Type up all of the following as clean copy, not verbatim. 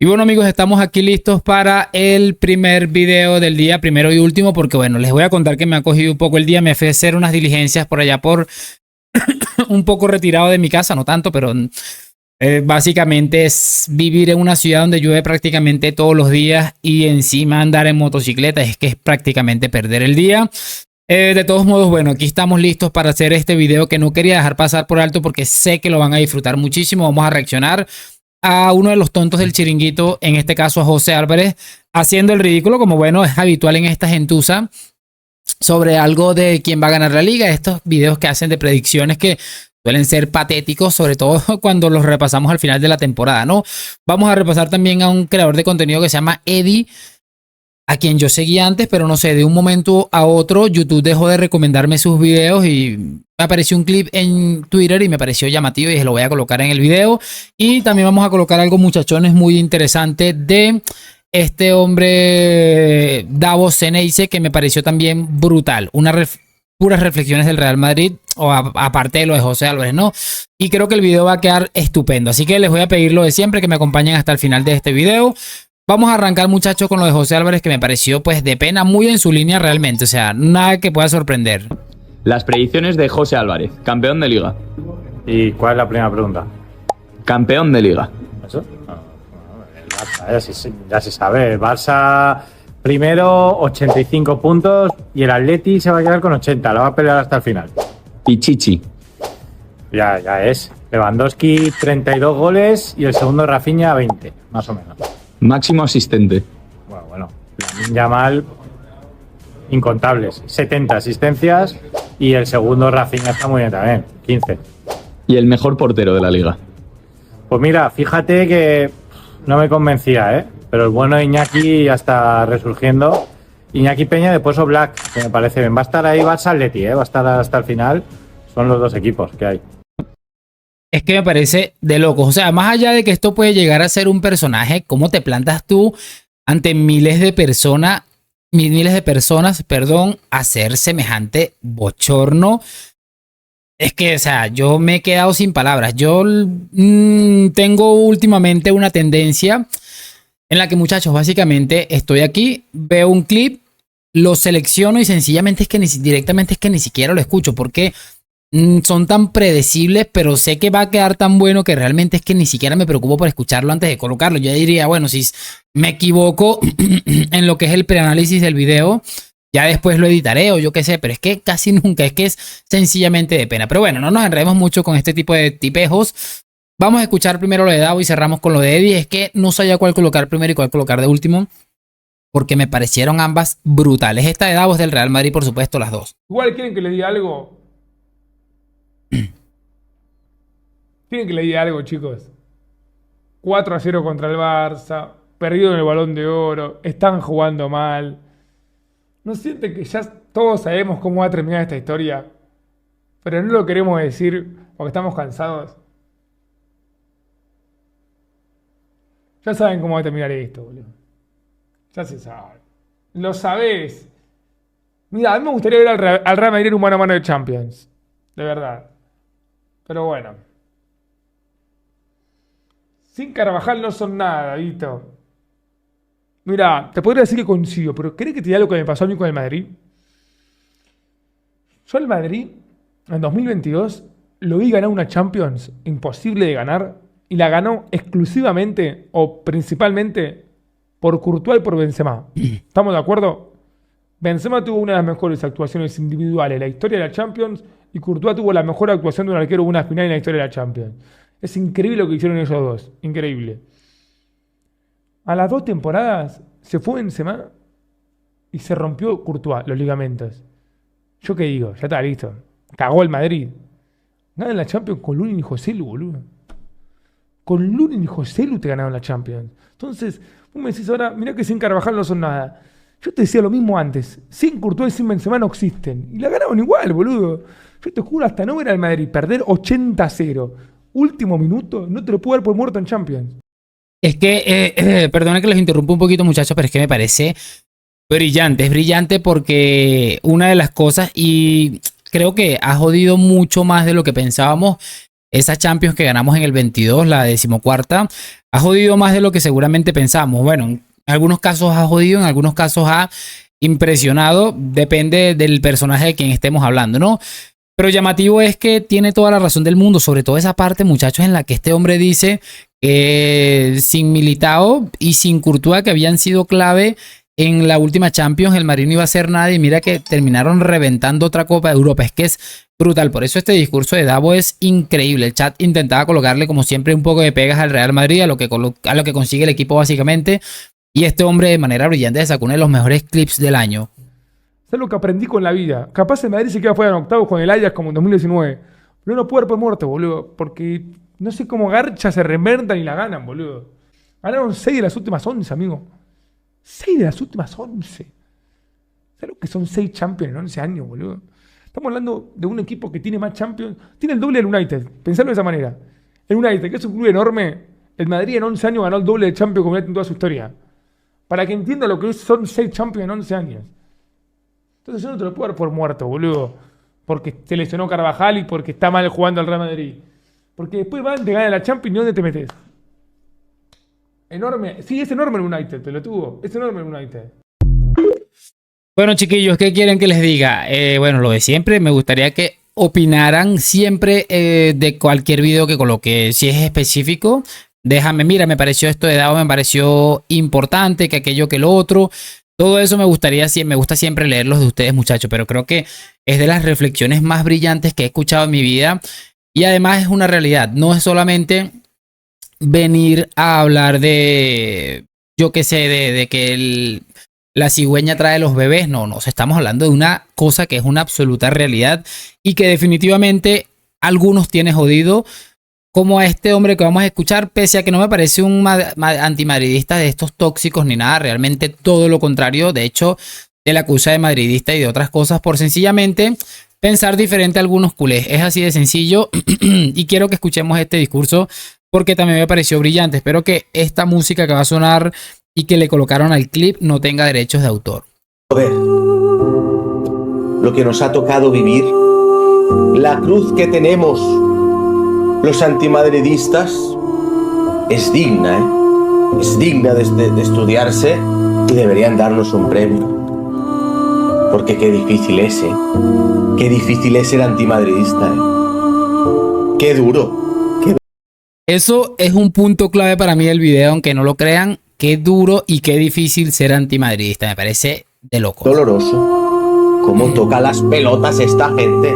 Y bueno amigos, estamos aquí listos para el primer video del día, primero y último, porque bueno, les voy a contar que me ha cogido un poco el día, me fui a hacer unas diligencias por allá por un poco retirado de mi casa, no tanto, pero básicamente es vivir en una ciudad donde llueve prácticamente todos los días y encima andar en motocicleta es que es prácticamente perder el día. De todos modos, bueno, aquí estamos listos para hacer este video que no quería dejar pasar por alto porque sé que lo van a disfrutar muchísimo. Vamos a reaccionar a uno de los tontos del chiringuito, en este caso a José Álvarez, haciendo el ridículo como bueno es habitual en esta gentuza sobre algo de quién va a ganar la liga. Estos videos que hacen de predicciones que suelen ser patéticos, sobre todo cuando los repasamos al final de la temporada, ¿no? Vamos a repasar también a un creador de contenido que se llama Eddie, a quien yo seguía antes, pero no sé, de un momento a otro YouTube dejó de recomendarme sus videos y me apareció un clip en Twitter y me pareció llamativo y se lo voy a colocar en el video. Y también vamos a colocar algo, muchachones, muy interesante de este hombre Davos Ceneice, que me pareció también brutal. Puras reflexiones del Real Madrid, o aparte de lo de José Álvarez, ¿no? Y creo que el video va a quedar estupendo. Así que les voy a pedir lo de siempre, que me acompañen hasta el final de este video. Vamos a arrancar, muchachos, con lo de José Álvarez, que me pareció pues de pena, muy en su línea realmente. O sea, nada que pueda sorprender. Las predicciones de José Álvarez, campeón de liga. ¿Y cuál es la primera pregunta? Campeón de liga. ¿Eso? El Barça, ya se sabe. El Barça primero, 85 puntos, y el Atleti se va a quedar con 80. La va a pelear hasta el final. Pichichi. Ya es. Lewandowski, 32 goles, y el segundo Rafinha, 20, más o menos. Máximo asistente. Bueno. Lamine Yamal, incontables. 70 asistencias, y el segundo Rafinha está muy bien también, 15. Y el mejor portero de la liga. Pues mira, fíjate que no me convencía, pero el bueno de Iñaki ya está resurgiendo. Iñaki Peña de Pozo Black, que me parece bien. Va a estar ahí Barça Atleti, va a estar hasta el final. Son los dos equipos que hay. Es que me parece de locos. O sea, más allá de que esto puede llegar a ser un personaje, ¿cómo te plantas tú ante miles de personas, perdón, hacer semejante bochorno? Es que, o sea, yo me he quedado sin palabras. Yo tengo últimamente una tendencia en la que, muchachos, básicamente estoy aquí, veo un clip, lo selecciono y sencillamente es que directamente es que ni siquiera lo escucho porque son tan predecibles, pero sé que va a quedar tan bueno que realmente es que ni siquiera me preocupo por escucharlo antes de colocarlo. Yo diría, bueno, si me equivoco en lo que es el preanálisis del video, ya después lo editaré o yo qué sé, pero es que casi nunca, es que es sencillamente de pena. Pero bueno, no nos enredemos mucho con este tipo de tipejos. Vamos a escuchar primero lo de Davo y cerramos con lo de Eddie. Es que no sabía cuál colocar primero y cuál colocar de último, porque me parecieron ambas brutales. Esta de Davo es del Real Madrid, por supuesto, las dos. Igual quieren que les diga algo. Quieren que les diga algo, chicos. 4-0 contra el Barça. Perdido en el Balón de Oro. Están jugando mal. ¿No sienten que ya todos sabemos cómo va a terminar esta historia? Pero no lo queremos decir porque estamos cansados. Ya saben cómo va a terminar esto, boludo. Ya se sabe. Lo sabés. Mira, a mí me gustaría ver al Real Madrid en un mano a mano de Champions. De verdad. Pero bueno. Sin Carvajal no son nada, Vito. Mira, te podría decir que coincido, pero ¿crees que te diga lo que me pasó a mí con el Madrid? Yo al Madrid, en 2022, lo vi ganar una Champions imposible de ganar, y la ganó exclusivamente o principalmente por Courtois y por Benzema. ¿Estamos de acuerdo? Benzema tuvo una de las mejores actuaciones individuales en la historia de la Champions, y Courtois tuvo la mejor actuación de un arquero en una final en la historia de la Champions. Es increíble lo que hicieron ellos dos. Increíble. A las 2 temporadas se fue Benzema y se rompió Courtois, los ligamentos. ¿Yo qué digo? Ya está, listo. Cagó el Madrid. Ganan la Champions con Lunin y Joselu, boludo. Con Lunin y Joselu te ganaron la Champions. Entonces, vos me decís ahora, mirá que sin Carvajal no son nada. Yo te decía lo mismo antes. Sin Courtois y sin Benzema no existen. Y la ganaron igual, boludo. Yo te juro, hasta no ver al Madrid perder 80-0. Último minuto, no te lo puedo dar por muerto en Champions. Es que, perdona que les interrumpa un poquito, muchachos, pero es que me parece brillante. Es brillante porque una de las cosas, y creo que ha jodido mucho más de lo que pensábamos, esa Champions que ganamos en el 22, la 14ª, ha jodido más de lo que seguramente pensamos. Bueno, en algunos casos ha jodido, en algunos casos ha impresionado, depende del personaje de quien estemos hablando, ¿no? Pero llamativo es que tiene toda la razón del mundo, sobre todo esa parte, muchachos, en la que este hombre dice que sin Militao y sin Courtois, que habían sido clave en la última Champions, el Madrid no iba a hacer nada, y mira que terminaron reventando otra Copa de Europa. Es que es brutal. Por eso este discurso de Davo es increíble. El chat intentaba colocarle, como siempre, un poco de pegas al Real Madrid, a lo que consigue el equipo básicamente. Y este hombre de manera brillante sacó uno de los mejores clips del año. Es lo que aprendí con la vida. Capaz el Madrid se queda fuera en octavos con el Ajax como en 2019. Pero no puede dar por muerto, boludo. Porque no sé cómo Garcha se reinventan y la ganan, boludo. Ganaron 6 de las últimas 11, amigo. 6 de las últimas 11. ¿Sabes lo que son 6 Champions en 11 años, boludo? Estamos hablando de un equipo que tiene más Champions. Tiene el doble del United. Pensalo de esa manera. El United, que es un club enorme, el Madrid en 11 años ganó el doble de Champions como en toda su historia. Para que entienda lo que son 6 Champions en 11 años. Entonces yo no te lo puedo dar por muerto, boludo. Porque te lesionó Carvajal y porque está mal jugando al Real Madrid. Porque después van, te ganan la Champions y ¿dónde te metes? Enorme. Sí, es enorme el United, te lo tuvo. Es enorme el United. Bueno, chiquillos, ¿qué quieren que les diga? Bueno, lo de siempre, me gustaría que opinaran siempre de cualquier video que coloque. Si es específico, déjame, mira, me pareció esto de Davo, me pareció importante, que aquello, que lo otro. Todo eso me gusta siempre leerlos de ustedes, muchachos, pero creo que es de las reflexiones más brillantes que he escuchado en mi vida. Y además es una realidad, no es solamente venir a hablar de, yo qué sé, de que la cigüeña trae los bebés. No, nos estamos hablando de una cosa que es una absoluta realidad y que definitivamente algunos tienen jodido, como a este hombre que vamos a escuchar, pese a que no me parece un antimadridista de estos tóxicos ni nada, realmente todo lo contrario. De hecho, se le acusa de madridista y de otras cosas por sencillamente pensar diferente a algunos culés. Es así de sencillo y quiero que escuchemos este discurso porque también me pareció brillante. Espero que esta música que va a sonar y que le colocaron al clip no tenga derechos de autor. Joder, lo que nos ha tocado vivir, la cruz que tenemos los antimadridistas, es digna, ¿eh? Es digna de estudiarse y deberían darnos un premio. Porque qué difícil es, ¿eh? Qué difícil es ser antimadridista, ¿eh? Qué duro. Eso es un punto clave para mí del video, aunque no lo crean. Qué duro y qué difícil ser antimadridista. Me parece de loco. Doloroso. ¿Cómo toca las pelotas esta gente?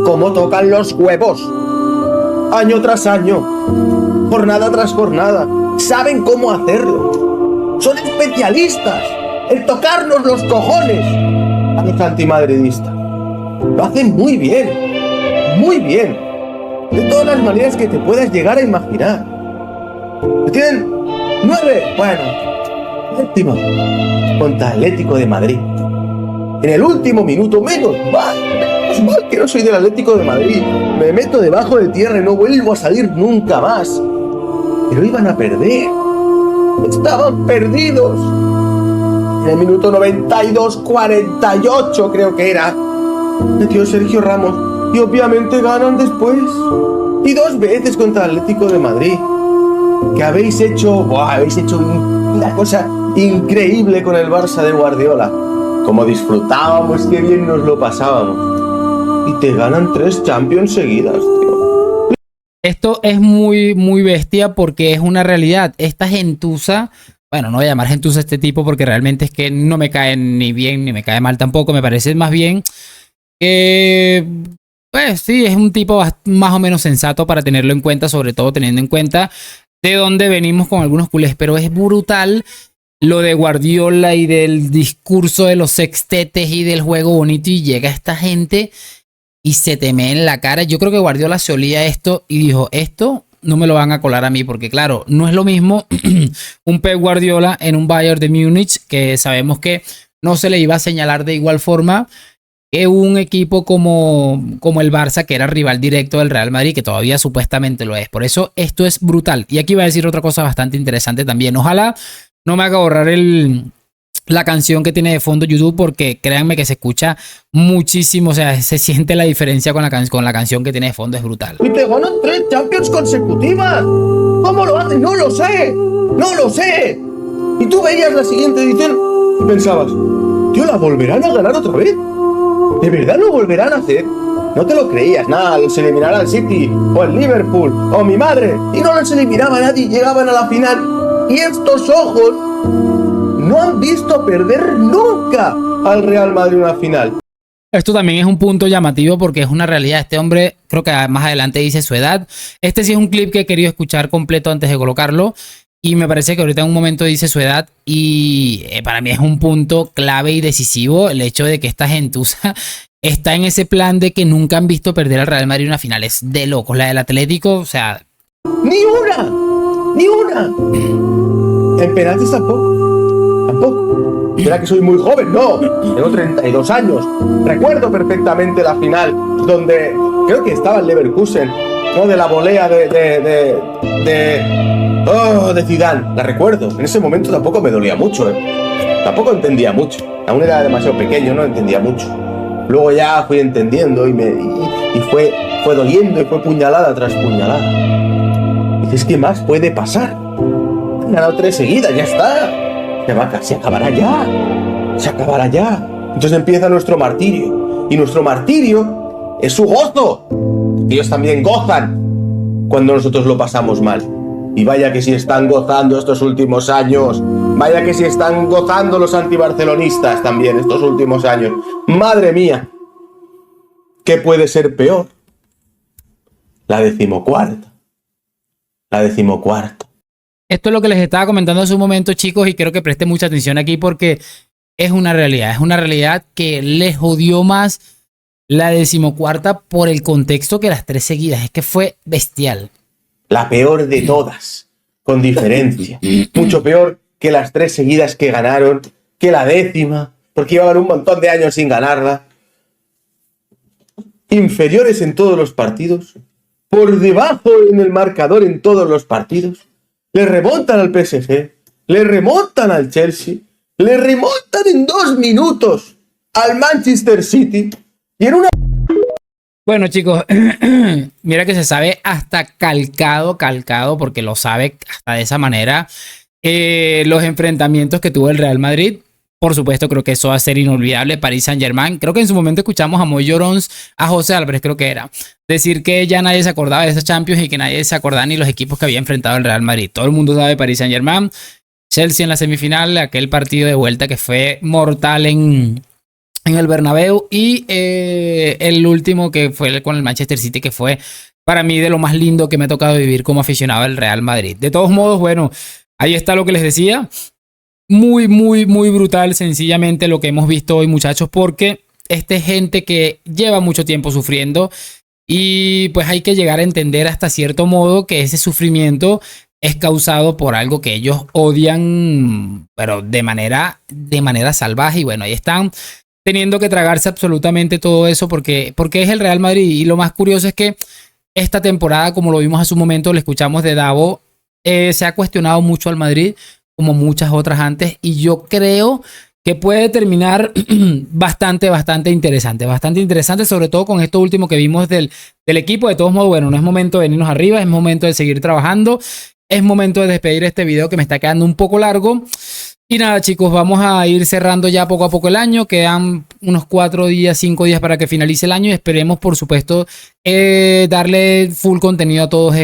¿Cómo tocan los huevos? Año tras año, jornada tras jornada. Saben cómo hacerlo. Son especialistas en tocarnos los cojones a los antimadridistas. Lo hacen muy bien. Muy bien. De todas las maneras que te puedas llegar a imaginar. Tienen 9, bueno, último contra Atlético de Madrid. En el último minuto, menos mal que no soy del Atlético de Madrid. Me meto debajo de tierra y no vuelvo a salir nunca más. Pero iban a perder. Estaban perdidos. En el minuto 92-48 creo que era, metió Sergio Ramos y obviamente ganan después. Y 2 veces contra el Atlético de Madrid. Que habéis hecho una cosa increíble con el Barça de Guardiola. Como disfrutábamos, qué bien nos lo pasábamos. Y te ganan 3 Champions seguidas, tío. Esto es muy, muy bestia porque es una realidad. Esta gentuza, bueno, no voy a llamar gentuza a este tipo porque realmente es que no me cae ni bien ni me cae mal tampoco. Me parece más bien que, pues sí, es un tipo más o menos sensato para tenerlo en cuenta, sobre todo teniendo en cuenta de dónde venimos con algunos culés. Pero es brutal lo de Guardiola y del discurso de los sextetes y del juego bonito, y llega esta gente y se te mea en la cara. Yo creo que Guardiola se olía esto y dijo, esto no me lo van a colar a mí, porque claro, no es lo mismo un Pep Guardiola en un Bayern de Múnich, que sabemos que no se le iba a señalar de igual forma que un equipo como el Barça, que era rival directo del Real Madrid, que todavía supuestamente lo es. Por eso esto es brutal. Y aquí voy a decir otra cosa bastante interesante también. Ojalá no me haga borrar el la canción que tiene de fondo YouTube, porque créanme que se escucha muchísimo, o sea, se siente la diferencia con la canción que tiene de fondo, es brutal. Y te ganan 3 Champions consecutivas. ¿Cómo lo hacen? No lo sé. No lo sé. Y tú veías la siguiente edición y pensabas, tío, ¿la volverán a ganar otra vez? ¿De verdad lo volverán a hacer? No te lo creías, nada, los eliminará el City, o el Liverpool, o mi madre. Y no los eliminaba nadie, llegaban a la final. Y estos ojos no han visto perder nunca al Real Madrid una final. Esto también es un punto llamativo porque es una realidad. Este hombre, creo que más adelante dice su edad. Este sí es un clip que he querido escuchar completo antes de colocarlo. Y me parece que ahorita en un momento dice su edad. Y para mí es un punto clave y decisivo el hecho de que esta gentuza está en ese plan de que nunca han visto perder al Real Madrid una final. Es de locos. La del Atlético, o sea... ¡Ni una! ¡Ni una! En penaltis tampoco. Tampoco. Mira que soy muy joven, no. Tengo 32 años. Recuerdo perfectamente la final donde creo que estaba el Leverkusen, ¿no? De la volea de Zidane. La recuerdo. En ese momento tampoco me dolía mucho, Tampoco entendía mucho. Aún era demasiado pequeño, no entendía mucho. Luego ya fui entendiendo y fue doliendo y fue puñalada tras puñalada. Y dices, ¿qué más puede pasar? Han ganado 3 seguidas, ya está. Se acabará ya. Se acabará ya. Entonces empieza nuestro martirio. Y nuestro martirio es su gozo. Ellos también gozan cuando nosotros lo pasamos mal. Y vaya que si están gozando estos últimos años. Vaya que si están gozando los antibarcelonistas también estos últimos años. Madre mía. ¿Qué puede ser peor? La 14ª. La 14ª. Esto es lo que les estaba comentando hace un momento, chicos, y quiero que presten mucha atención aquí porque es una realidad que les jodió más la 14ª por el contexto que las 3 seguidas. Es que fue bestial. La peor de todas, con diferencia. Mucho peor que las 3 seguidas que ganaron, que la 10ª, porque llevaban un montón de años sin ganarla. Inferiores en todos los partidos, por debajo en el marcador en todos los partidos. Le remontan al PSG, le remontan al Chelsea, le remontan en 2 minutos al Manchester City y en una... Bueno, chicos, mira que se sabe hasta calcado, porque lo sabe hasta de esa manera, los enfrentamientos que tuvo el Real Madrid. Por supuesto, creo que eso va a ser inolvidable. Paris Saint-Germain. Creo que en su momento escuchamos a Moy Llorons, a José Álvarez, creo que era, decir que ya nadie se acordaba de esos Champions y que nadie se acordaba ni los equipos que había enfrentado el Real Madrid. Todo el mundo sabe Paris Saint-Germain. Chelsea en la semifinal, aquel partido de vuelta que fue mortal en el Bernabéu. Y el último que fue con el Manchester City, que fue para mí de lo más lindo que me ha tocado vivir como aficionado al Real Madrid. De todos modos, bueno, ahí está lo que les decía. Muy brutal, sencillamente lo que hemos visto hoy, muchachos, porque esta es gente que lleva mucho tiempo sufriendo y pues hay que llegar a entender hasta cierto modo que ese sufrimiento es causado por algo que ellos odian, pero de manera salvaje. Y bueno, ahí están teniendo que tragarse absolutamente todo eso porque es el Real Madrid. Y lo más curioso es que esta temporada, como lo vimos hace un momento, le escuchamos de Davo, se ha cuestionado mucho al Madrid, como muchas otras antes, y yo creo que puede terminar bastante interesante, sobre todo con esto último que vimos del equipo. De todos modos, bueno, no es momento de venirnos arriba, es momento de seguir trabajando, es momento de despedir este video que me está quedando un poco largo. Y nada, chicos, vamos a ir cerrando ya poco a poco el año. Quedan unos 4 días, 5 días para que finalice el año y esperemos, por supuesto, darle full contenido a todos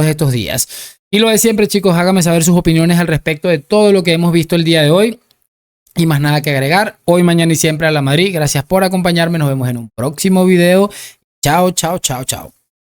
estos días. Y lo de siempre, chicos, háganme saber sus opiniones al respecto de todo lo que hemos visto el día de hoy. Y más nada que agregar. Hoy, mañana y siempre a la Madrid. Gracias por acompañarme. Nos vemos en un próximo video. Chao.